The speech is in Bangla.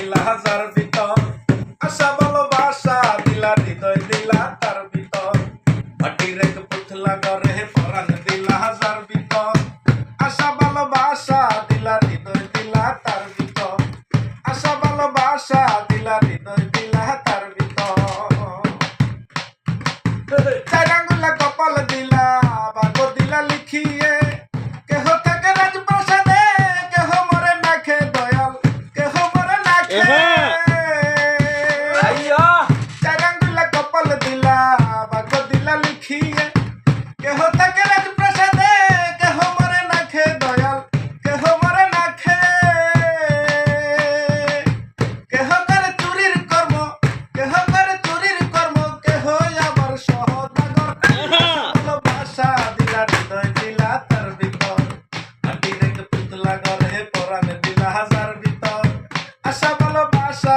দিলা হাজার ভিতর আশা ভালোবাসা দিলা হৃদয় দিলা তার ভিতর মাটির এক পুতলা গড়ে পরাণ দিলা হাজার ভিতর আশা ভালোবাসা দিলা হৃদয় দিলা তার ভিতর আশা ভালোবাসা দিলা হৃদয় দিলা তার ভিতর চার আঙ্গুলা কপাল দিলা ভাগ্য দিলা লিখিয়ে কেহ থাকে রাজপ্রাসাদে কেহ মরে না খে দয়াল কেহ মরে না খে চার আঙ্গুলা কপাল দিলা ভাগ্য দিলা লিখিয়ে কেহ থাকে রাজপ্রাসাদে কেহ মরে না খে দয়াল কেহ মরে না খে কেহ করে চুরির কর্ম কেহ করে চুরির কর্ম কেহ আবার সহদাগর ভালোবাসা দিলা হৃদয় দিলা তার ভিতর মাটির এক পুতলা গড়ে পরাণ দিলা হাজার ভিতর আশা ভালোবাসা